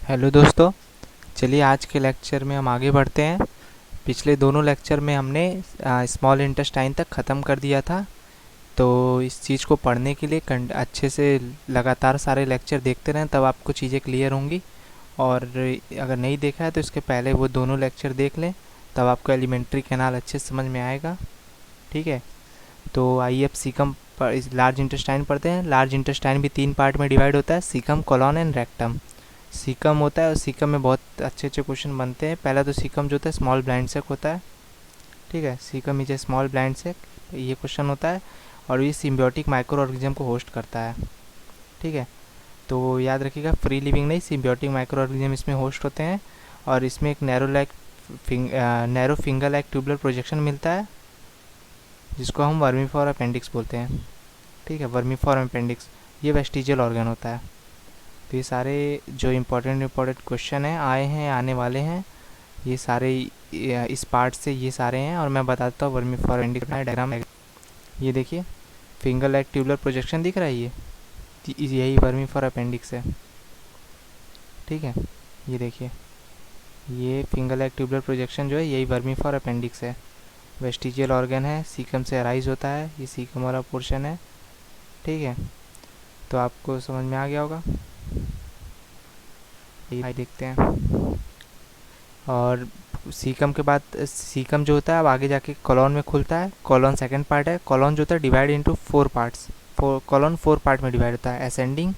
Hello दोस्तों, चलिए आज के लेक्चर में हम आगे बढ़ते हैं। पिछले दोनों लेक्चर में हमने स्मॉल इंटेस्टाइन तक ख़त्म कर दिया था। तो इस चीज़ को पढ़ने के लिए अच्छे से लगातार सारे लेक्चर देखते रहें, तब आपको चीज़ें क्लियर होंगी। और अगर नहीं देखा है तो इसके पहले वो दोनों लेक्चर देख लें, तब आपको एलिमेंट्री कैनाल अच्छे से समझ में आएगा। ठीक है, तो आइए अब सीकम पर इस लार्ज इंटेस्टाइन पढ़ते हैं। लार्ज इंटेस्टाइन भी 3 पार्ट में डिवाइड होता है, caecum, colon and rectum. Caecum होता है और सीकम में बहुत अच्छे अच्छे क्वेश्चन बनते हैं। पहला तो सीकम जो होता है स्मॉल ब्लाइंड सेक होता है। ठीक है, caecum is a small blind sac, ये क्वेश्चन होता है। और ये सिम्बियोटिक माइक्रो ऑर्गेनिज्म को होस्ट करता है। ठीक है, तो याद रखिएगा, फ्री लिविंग नहीं, सिम्बियोटिक माइक्रो ऑर्गेनिज्म इसमें होस्ट होते हैं। और इसमें एक narrow finger like tubular projection मिलता है, जिसको हम वर्मीफोर अपेंडिक्स बोलते हैं। ठीक है, वर्मीफोर अपेंडिक्स ये वेस्टिजियल ऑर्गन होता है। तो ये सारे जो इम्पोर्टेंट क्वेश्चन हैं, आए हैं, आने वाले हैं, ये सारे इस पार्ट से ये सारे हैं। और मैं बताता हूँ वर्मीफोर अपेंडिक्स डायग्राम। ये देखिए, फिंगर लाइक ट्यूबुलर प्रोजेक्शन दिख रहा है, यही वर्मीफोर अपेंडिक्स है। ठीक है, ये देखिए, ये फिंगर लाइक ट्यूबुलर प्रोजेक्शन जो है यही वर्मीफोर अपेंडिक्स है। वेस्टिजियल ऑर्गन है, सीकम से अराइज होता है, ये सीकम वाला पोर्शन है। ठीक है, तो आपको समझ में आ गया होगा। ये देखते हैं। और सीकम के बाद सीकम जो होता है अब आगे जाके कॉलोन में खुलता है। कॉलोन सेकंड पार्ट है। कॉलोन जो होता है divide into 4 parts. Colon 4 part में डिवाइड होता है, ascending,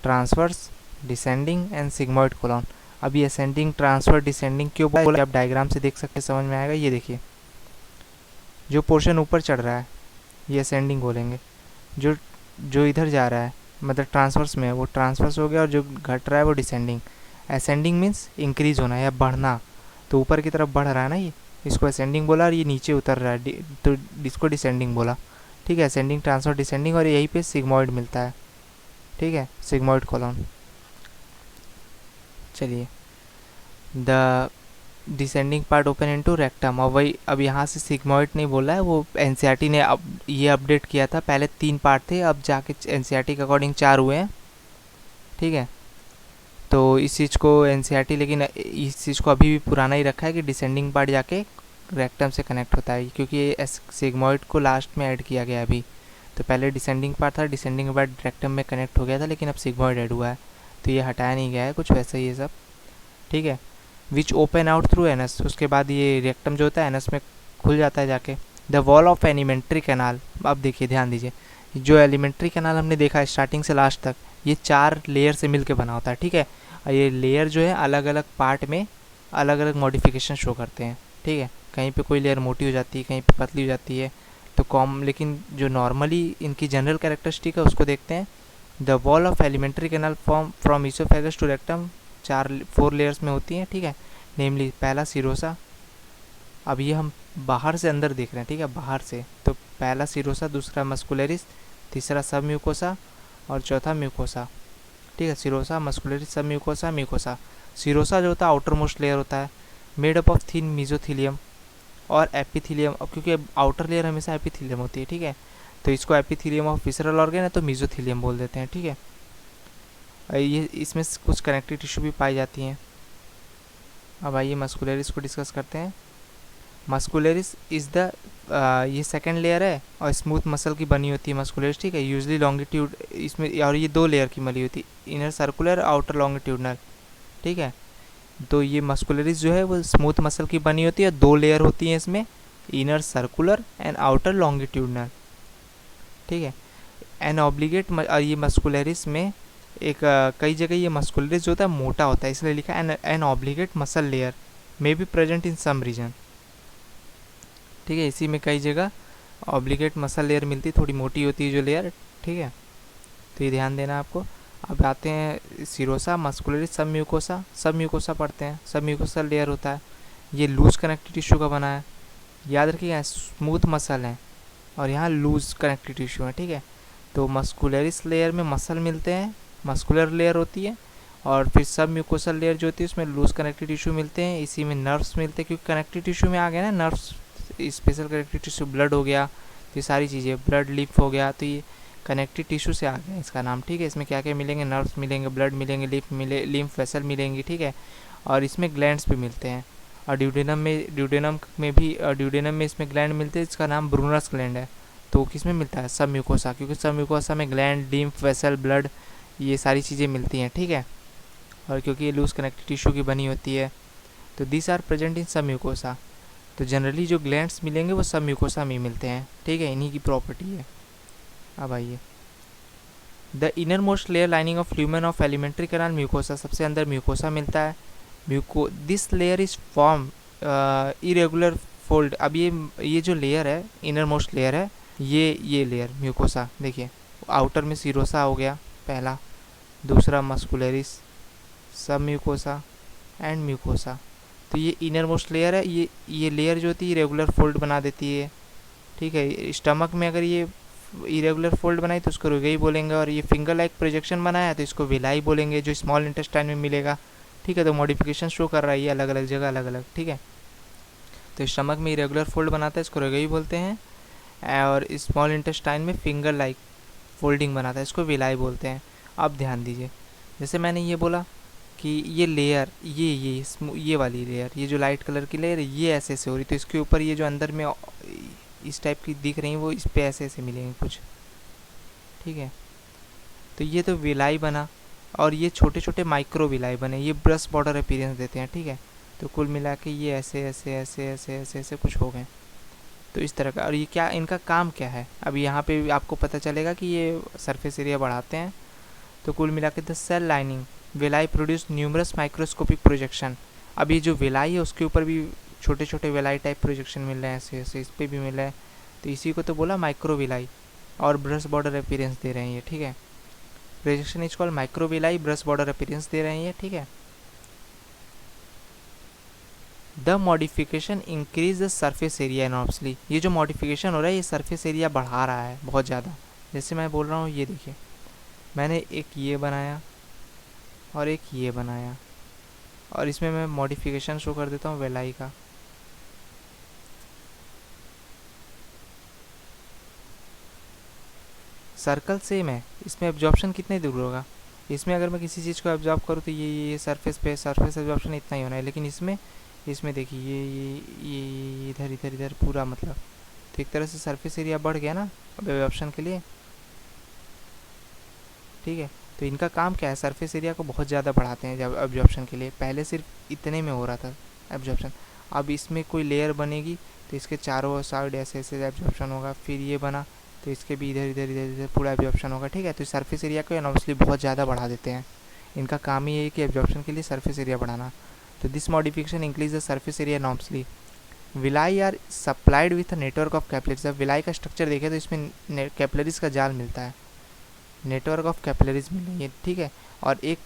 transverse, descending and sigmoid colon. अभी असेंडिंग, ट्रांसफर, डिसेंडिंग क्यों बोला, आप डायग्राम से देख सकते, समझ में आएगा। ये देखिए, जो पोर्शन ऊपर चढ़ रहा है ये असेंडिंग बोलेंगे, जो जो इधर जा रहा है मतलब ट्रांसवर्स में, वो ट्रांसवर्स हो गया, और जो घट रहा है वो डिसेंडिंग। असेंडिंग मीन्स इंक्रीज होना या बढ़ना, तो ऊपर की तरफ बढ़ रहा है ना, ये इसको असेंडिंग बोला। और ये नीचे उतर रहा है तो इसको डिसेंडिंग बोला। ठीक है, असेंडिंग, ट्रांसफर, डिसेंडिंग, और यहीं पे सिग्मोइड मिलता है। ठीक है, सिग्मोइड कॉलोन। चलिए, the descending part open into rectum. और वही अब यहाँ से सिग्मोइड नहीं बोला है, वो एनसीईआरटी ने अब ये अपडेट किया था। पहले 3 पार्ट थे, अब जाके एनसीईआरटी के अकॉर्डिंग 4 हुए हैं। ठीक है, तो इस चीज़ को एनसीईआरटी, लेकिन इस चीज़ को अभी भी पुराना ही रखा है कि डिसेंडिंग पार्ट जाके रेक्टम से कनेक्ट होता है, क्योंकि ये सिग्मोइड को लास्ट में ऐड किया गया अभी। तो पहले डिसेंडिंग पार्ट था, डिसेंडिंग के बाद रेक्टम में कनेक्ट हो गया था, लेकिन अब सिग्मोइड ऐड हुआ है, तो ये हटाया नहीं गया है, कुछ वैसा ही ये सब। ठीक है, which open out through anus. उसके बाद ये रेक्टम जो होता है एनस में खुल जाता है जाके। The wall of alimentary canal. अब देखिए, ध्यान दीजिए, जो एलिमेंट्री कैनाल हमने देखा है स्टार्टिंग से लास्ट तक, ये 4 लेयर से मिलकर बना होता है। ठीक है, और ये लेयर जो है अलग अलग पार्ट में अलग अलग मॉडिफिकेशन शो करते हैं। ठीक है, कहीं पे कोई लेयर मोटी हो जाती है, कहीं पे पतली हो जाती है, तो लेकिन जो नॉर्मली इनकी जनरल कैरेक्टरिस्टिक है उसको देखते हैं। The wall of alimentary canal form from oesophagus to rectum 4 layers में होती हैं। ठीक है, नेमली पहला सिरोसा। अब ये हम बाहर से अंदर देख रहे हैं। ठीक है, बाहर से, तो पहला सिरोसा, दूसरा मस्कुलरिस, तीसरा सब म्यूकोसा और चौथा म्यूकोसा। ठीक है, सिरोसा, मस्कुलरिस, सब म्यूकोसा, म्यूकोसा। सिरोसा जो होता है आउटर मोस्ट लेयर होता है, मेड अप ऑफ थिन मेसोथीलियम और एपिथीलियम। अब क्योंकि आउटर लेयर हमेशा एपिथीलियम होती है, ठीक है, तो इसको एपिथीलियम ऑफ विसरल ऑर्गन है तो मेसोथीलियम बोल देते हैं। ठीक है, ये इसमें कुछ कनेक्टिव टिश्यू भी पाई जाती हैं। अब आइए मस्कुलरिस को डिस्कस करते हैं। मस्कुलरिस इज़ द ये सेकंड लेयर है और स्मूथ मसल की बनी होती है मस्कुलरिस। ठीक है, यूजली लॉन्गिट्यूड इसमें, और ये 2 लेयर की बनी होती है, इनर सर्कुलर, आउटर लॉन्गिट्यूडनल। ठीक है, तो ये मस्कुलरिस जो है वो स्मूथ मसल की बनी होती है, 2 लेयर होती हैं इसमें, inner circular and outer longitudinal. ठीक है, एन ऑब्लिगेट, ये मस्कुलरिस में एक कई जगह ये मस्कुलरिस जो होता है मोटा होता है, इसलिए लिखा है an obligate muscle layer may be present in some region. ठीक है, इसी में कई जगह ऑब्लिगेट मसल लेयर मिलती है, थोड़ी मोटी होती है जो लेयर। ठीक है, तो ये ध्यान देना आपको। अब आते हैं सिरोसा, मस्कुलरिस, सब म्यूकोसा। सब म्यूकोसा पढ़ते हैं, सब म्यूकोसा लेयर होता है, ये लूज कनेक्टिव टिश्यू का बना है। याद रखिए, स्मूथ मसल है और यहाँ लूज कनेक्टिव टिश्यू है। ठीक है, तो मस्कुलरिस लेयर में मसल मिलते हैं, मस्कुलर लेयर होती है, और फिर सब म्यूकोसल लेयर जो होती है उसमें लूज कनेक्टिव टिश्यू मिलते हैं। इसी में नर्व्स मिलते हैं, क्योंकि कनेक्टिव टिश्यू में आ गया ना nerves, special connective tissue, blood हो गया, तो ये सारी चीज़ें, ब्लड लिफ हो गया, तो ये कनेक्टिव टिश्यू से आ गया इसका नाम, ठीक है। इसमें क्या क्या मिलेंगे, नर्व्स मिलेंगे, ब्लड मिलेंगे, लिम्फ वेसल मिलेंगी, ठीक है। और इसमें ग्लैंड्स भी मिलते हैं। और ड्यूडेनम में इसमें ग्लैंड मिलते हैं, इसका नाम ब्रूनस ग्लैंड है। तो किस में मिलता है, सब म्यूकोसा, क्योंकि सब म्यूकोसा में ग्लैंड, लिम्फ वेसल, ब्लड, ये सारी चीज़ें मिलती हैं, ठीक है। और क्योंकि ये लूज कनेक्टिव टिश्यू की बनी होती है, तो दिस आर प्रेजेंट इन सब म्यूकोसा। तो जनरली जो ग्लैंड्स मिलेंगे वो सब म्यूकोसा में मिलते हैं, ठीक है, इन्हीं की प्रॉपर्टी है। अब आइए, the inner most layer lining of lumen of alimentary canal mucosa, सबसे अंदर म्यूकोसा मिलता है। This layer is form irregular fold. अब ये जो लेयर है, इनर मोस्ट लेयर है, ये लेयर म्यूकोसा, देखिए आउटर में सीरोसा हो गया पहला, दूसरा मस्कुलरिस, सब म्यूकोसा एंड म्यूकोसा। तो ये इनर मोस्ट लेयर है, ये लेयर जो होती है रेगुलर फोल्ड बना देती है, ठीक है। स्टमक में अगर ये इरेगुलर फोल्ड बनाई तो उसको रुगई बोलेंगे, और ये फिंगर लाइक प्रोजेक्शन बनाया तो इसको विलाई बोलेंगे, जो स्मॉल इंटेस्टाइन में मिलेगा, ठीक है। तो मॉडिफिकेशन शो कर रहा है ये अलग अलग जगह अलग अलग, ठीक है। तो स्टमक में इरेगुलर फोल्ड बनाता है, इसको रुगई बोलते हैं, और स्मॉल इंटेस्टाइन में फिंगर लाइक फोल्डिंग बनाता है, इसको विलाई बोलते हैं। अब ध्यान दीजिए, जैसे मैंने ये बोला कि ये लेयर, ये वाली लेयर, ये जो लाइट कलर की लेयर है, ये ऐसे ऐसे हो रही, तो इसके ऊपर ये जो अंदर में इस टाइप की दिख रही है, वो इस पे ऐसे ऐसे मिलेंगे कुछ, ठीक है। तो ये तो विलाई बना, और ये छोटे छोटे माइक्रो विलाई बने, ये ब्रश बॉर्डर अपीयरेंस देते हैं, ठीक है। तो कुल मिला के ये ऐसे ऐसे ऐसे ऐसे ऐसे ऐसे कुछ हो गए, तो इस तरह का। और ये क्या, इनका काम क्या है, अब यहाँ पे आपको पता चलेगा कि ये सरफेस एरिया बढ़ाते हैं। तो कुल मिला के the cell lining villi produce numerous microscopic projection. अब ये जो विलाई है उसके ऊपर भी छोटे छोटे विलाई टाइप प्रोजेक्शन मिल रहे हैं, ऐसे ऐसे इस पर भी मिल रहा है, तो इसी को तो बोला माइक्रो विलाई, और ब्रश बॉर्डर अपीयरेंस दे रहे हैं ये, ठीक है। Projection is called microvilli, brush border appearance दे रहे हैं ये, ठीक है। The modification increase the surface area enormously. ये जो मॉडिफिकेशन हो रहा है ये सरफेस एरिया बढ़ा रहा है बहुत ज़्यादा। जैसे मैं बोल रहा हूँ, ये देखिए, मैंने एक ये बनाया और एक ये बनाया, और इसमें मैं मॉडिफिकेशन शो कर देता हूँ वेलाई का। सर्कल सेम है, इसमें एब्जॉर्प्शन कितने दूर होगा, इसमें अगर मैं किसी चीज़ को एब्जॉर्ब करूँ तो ये सरफेस पे सरफेस एब्जॉर्प्शन इतना ही होना है, लेकिन इसमें देखिए ये इधर इधर इधर पूरा, मतलब तो एक तरह से सरफेस एरिया बढ़ गया ना अब एब्जॉर्प्शन के लिए, ठीक है। तो इनका काम क्या है, सरफेस एरिया को बहुत ज़्यादा बढ़ाते हैं जब एब्जॉर्प्शन के लिए। पहले सिर्फ इतने में हो रहा था एब्जॉर्प्शन, अब इसमें कोई लेयर बनेगी तो इसके चारों साइड ऐसे ऐसे एब्जॉर्प्शन होगा, फिर ये बना तो इसके भी इधर इधर इधर इधर पूरा एब्जॉर्प्शन होगा, ठीक है। तो सरफेस एरिया को एनॉर्मसली बहुत ज़्यादा बढ़ा देते हैं, इनका काम ही है कि एब्जॉर्प्शन के लिए सरफेस एरिया बढ़ाना। तो this modification increase the surface area enormously. Villi are supplied with a network of capillaries. अब विलाई का स्ट्रक्चर देखें तो इसमें कैपिलरीज का जाल मिलता है, नेटवर्क ऑफ कैपिलरीज मिलेंगे, ये ठीक है। और एक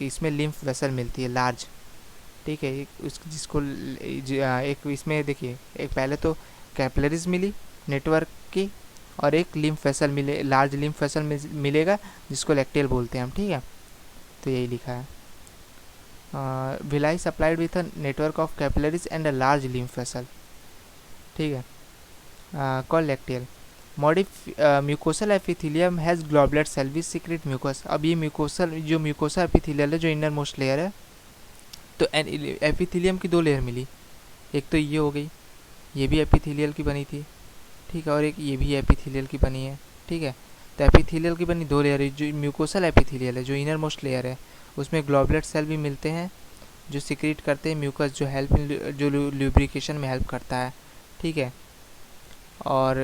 इसमें लिम्फ वेसल मिलती है लार्ज, ठीक है। जिसको एक इसमें देखिए, एक पहले तो कैपिलरीज मिली नेटवर्क की, और एक लिम्फ वेसल मिले, लार्ज लिम्फ वेसल मिलेगा जिसको लैक्टेल बोलते हैं हम, ठीक है। तो यही लिखा है, villi supplied with a network of capillaries and a large lymph vessel, ठीक है, call lacteal. Mucosal epithelium has globular cell which secrete mucus. अब ये म्यूकोसा एपिथेलियल है जो इनर मोस्ट लेयर है, तो एपिथेलियम की दो लेयर मिली, एक तो ये हो गई, ये भी एपिथेलियल की बनी थी, ठीक है, और एक ये भी एपिथेलियल की बनी है, ठीक है। तो एपिथेलियल की बनी दो लेयर है, जो म्यूकोसल एपिथेलियल है जो इनर मोस्ट लेयर है, उसमें ग्लोबुलर सेल भी मिलते हैं जो सीक्रेट करते हैं म्यूकस, जो ल्यूब्रिकेशन में हेल्प करता है, ठीक है। और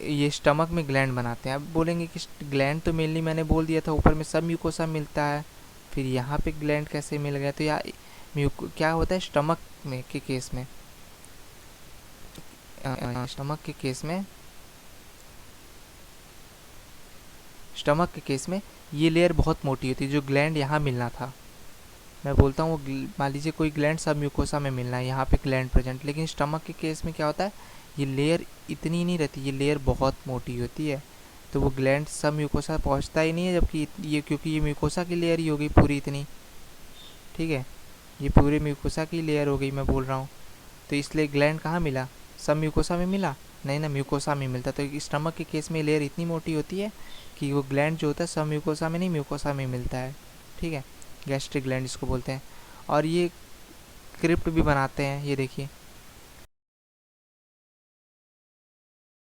ये स्टमक में ग्लैंड बनाते हैं। अब बोलेंगे कि ग्लैंड तो मेनली मैंने बोल दिया था ऊपर में सब म्यूकोसा मिलता है, फिर यहाँ पे ग्लैंड कैसे मिल गया, तो यार क्या होता है स्टमक में के केस में, स्टमक के केस में ये लेयर बहुत मोटी होती है, जो ग्लैंड यहाँ मिलना था, मैं बोलता हूँ मान लीजिए कोई ग्लैंड सब म्यूकोसा में मिलना है, यहाँ पे ग्लैंड प्रेजेंट, लेकिन स्टमक के केस में क्या होता है, ये लेयर इतनी नहीं रहती, ये लेयर बहुत मोटी होती है, तो वो ग्लैंड सब म्यूकोसा पहुँचता ही नहीं है, जबकि ये क्योंकि ये म्यूकोसा की लेयर ही हो गई पूरी इतनी, ठीक है, ये पूरे म्यूकोसा की लेयर हो गई मैं बोल रहा हूँ, तो इसलिए ग्लैंड कहाँ मिला, सब म्यूकोसा में मिला, नहीं ना, म्यूकोसा में मिलता है। तो स्टमक के केस में लेयर इतनी मोटी होती है कि वो ग्लैंड जो होता है सब म्यूकोसा में नहीं, म्यूकोसा में मिलता है। ठीक है, गैस्ट्रिक ग्लैंड इसको बोलते हैं। और ये क्रिप्ट भी बनाते हैं, ये देखिए